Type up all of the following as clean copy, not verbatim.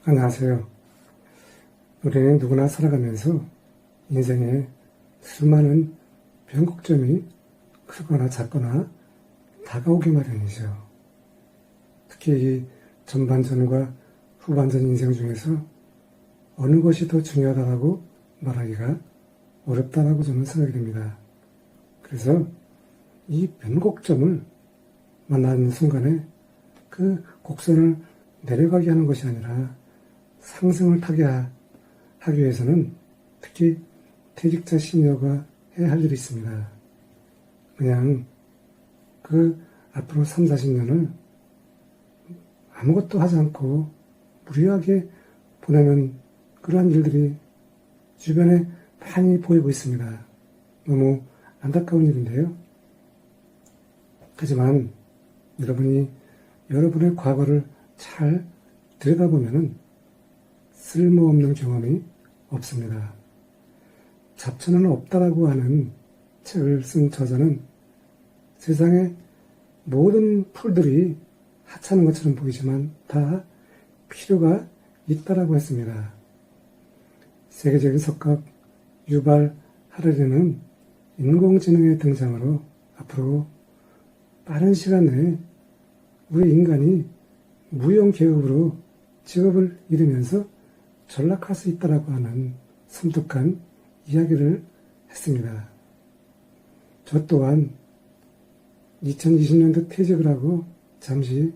안녕하세요. 우리는 누구나 살아가면서 인생에 수많은 변곡점이 크거나 작거나 다가오기 마련이죠. 특히 이 전반전과 후반전 인생 중에서 어느 것이 더 중요하다고 말하기가 어렵다라고 저는 생각이 됩니다. 그래서 이 변곡점을 만나는 순간에 그 곡선을 내려가게 하는 것이 아니라 상승을 타게 하기 위해서는 특히 퇴직자 시니어가 해야 할 일이 있습니다. 그냥 그 앞으로 3, 40년을 아무것도 하지 않고 무리하게 보내는 그러한 일들이 주변에 많이 보이고 있습니다. 너무 안타까운 일인데요. 하지만 여러분이 여러분의 과거를 잘 들여다보면은 쓸모없는 경험이 없습니다. 잡초는 없다라고 하는 책을 쓴 저자는 세상의 모든 풀들이 하찮은 것처럼 보이지만 다 필요가 있다라고 했습니다. 세계적인 석학 유발 하라리는 인공지능의 등장으로 앞으로 빠른 시간 내에 우리 인간이 무용계급으로 직업을 잃으면서 전락할 수 있다라고 하는 섬뜩한 이야기를 했습니다. 저 또한 2020년도 퇴직을 하고 잠시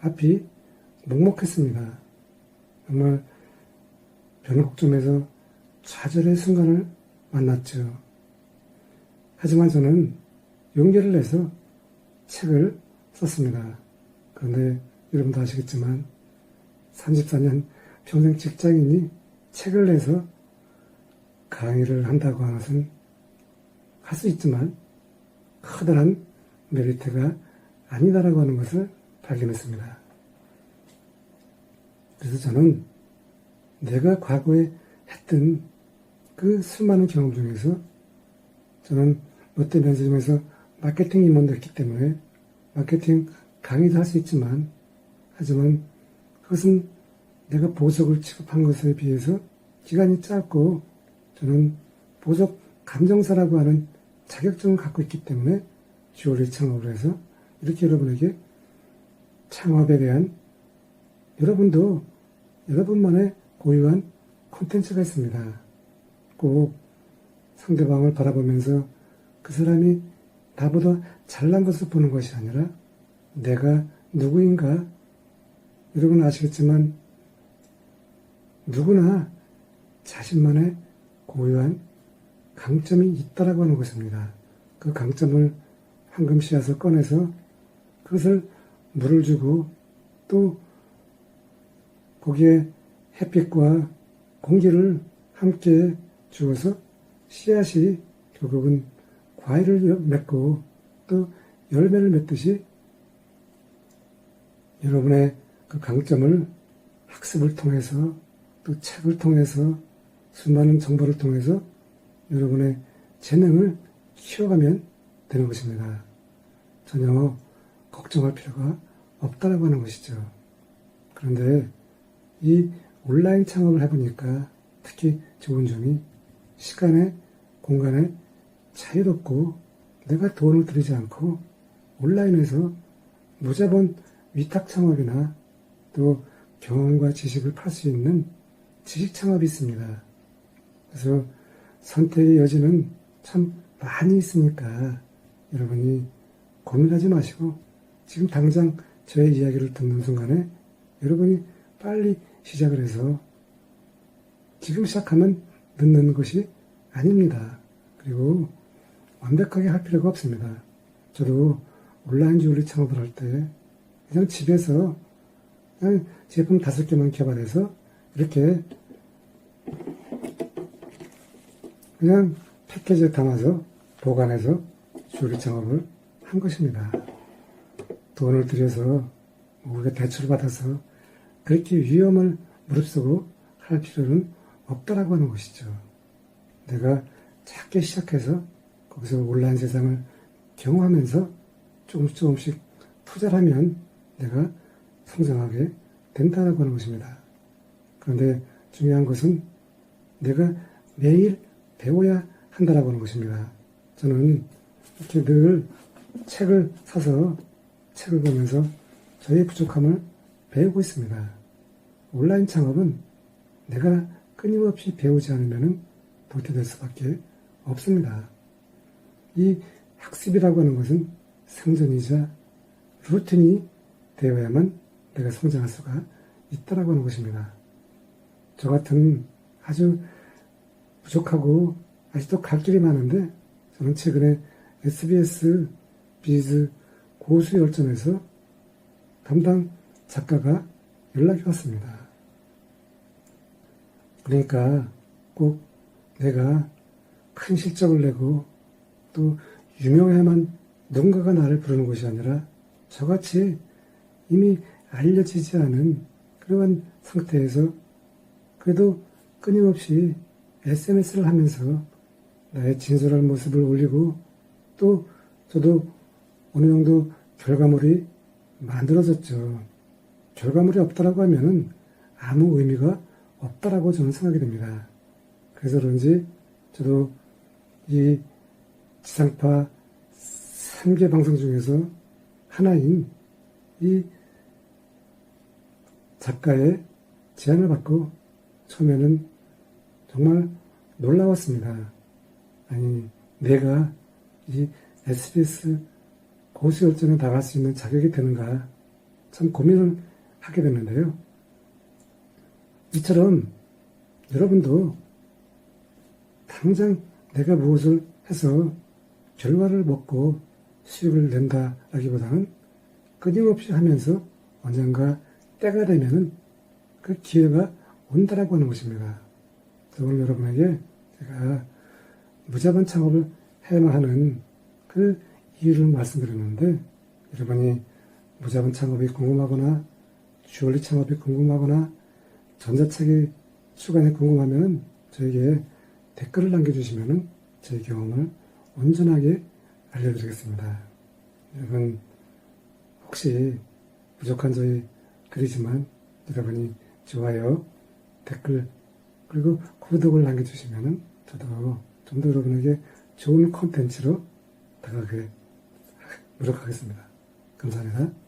앞이 먹먹했습니다. 정말 변곡점에서 좌절의 순간을 만났죠. 하지만 저는 용기를 내서 책을 썼습니다. 그런데 여러분도 아시겠지만 34년 평생 직장인이 책을 내서 강의를 한다고 하는 것은 할 수 있지만 커다란 메리트가 아니다라고 하는 것을 발견했습니다. 그래서 저는 내가 과거에 했던 그 수많은 경험 중에서 저는 롯데면세점에서 마케팅 임원도 했기 때문에 마케팅 강의도 할 수 있지만 하지만 그것은 내가 보석을 취급한 것에 비해서 기간이 짧고 저는 보석 감정사라고 하는 자격증을 갖고 있기 때문에 주얼리 창업을 해서 이렇게 여러분에게 창업에 대한 여러분도 여러분만의 고유한 콘텐츠가 있습니다. 꼭 상대방을 바라보면서 그 사람이 나보다 잘난 것을 보는 것이 아니라 내가 누구인가 여러분 아시겠지만 누구나 자신만의 고유한 강점이 있다라고 하는 것입니다. 그 강점을 황금 씨앗을 꺼내서 그것을 물을 주고 또 거기에 햇빛과 공기를 함께 주어서 씨앗이 결국은 과일을 맺고 또 열매를 맺듯이 여러분의 그 강점을 학습을 통해서 또 책을 통해서 수많은 정보를 통해서 여러분의 재능을 키워가면 되는 것입니다. 전혀 걱정할 필요가 없다라고 하는 것이죠. 그런데 이 온라인 창업을 해보니까 특히 좋은 점이 시간에 공간에 자유롭고 내가 돈을 들이지 않고 온라인에서 무자본 위탁 창업이나 또 경험과 지식을 팔 수 있는 지식 창업이 있습니다. 그래서 선택의 여지는 참 많이 있으니까 여러분이 고민하지 마시고 지금 당장 저의 이야기를 듣는 순간에 여러분이 빨리 시작을 해서 지금 시작하면 늦는 것이 아닙니다. 그리고 완벽하게 할 필요가 없습니다. 저도 온라인 주얼리 창업을 할 때 그냥 집에서 그냥 제품 5개만 개발해서 이렇게 그냥 패키지에 담아서 보관해서 주얼리 창업을 한 것입니다. 돈을 들여서 우리가 대출을 받아서 그렇게 위험을 무릅쓰고 할 필요는 없다라고 하는 것이죠. 내가 작게 시작해서 거기서 온라인 세상을 경험하면서 조금씩 투자를 하면 내가 성장하게 된다라고 하는 것입니다. 그런데 중요한 것은 내가 매일 배워야 한다라고 하는 것입니다. 저는 이렇게 늘 책을 사서 책을 보면서 저의 부족함을 배우고 있습니다. 온라인 창업은 내가 끊임없이 배우지 않으면 도태될 수밖에 없습니다. 이 학습이라고 하는 것은 생존이자 루틴이 되어야만 내가 성장할 수가 있다라고 하는 것입니다. 저 같은 아주 부족하고 아직도 갈 길이 많은데 저는 최근에 SBS 비즈 고수열전에서 담당 작가가 연락이 왔습니다. 그러니까 꼭 내가 큰 실적을 내고 또 유명해야만 누군가가 나를 부르는 것이 아니라 저같이 이미 알려지지 않은 그러한 상태에서 그래도 끊임없이 SNS를 하면서 나의 진솔한 모습을 올리고 또 저도 어느 정도 결과물이 만들어졌죠. 결과물이 없다라고 하면은 아무 의미가 없다라고 저는 생각이 됩니다. 그래서 그런지 저도 이 지상파 3개 방송 중에서 하나인 이 작가의 제안을 받고 처음에는 정말 놀라웠습니다. 아니, 내가 이 SBS 고수열전에 나갈 수 있는 자격이 되는가 참 고민을 하게 됐는데요. 이처럼 여러분도 당장 내가 무엇을 해서 결과를 먹고 수익을 낸다라기보다는 끊임없이 하면서 언젠가 때가 되면은 그 기회가 온다라고 하는 것입니다. 오늘 여러분에게 제가 무자본 창업을 해야만 하는 그 이유를 말씀드렸는데 여러분이 무자본 창업이 궁금하거나 주얼리 창업이 궁금하거나 전자책이 출간이 궁금하면 저에게 댓글을 남겨주시면 제 경험을 온전하게 알려드리겠습니다. 여러분 혹시 부족한 저희 글이지만 여러분이 좋아요, 댓글 그리고 구독을 남겨주시면 저도 좀 더 여러분에게 좋은 콘텐츠로 다가가게 노력하겠습니다. 감사합니다.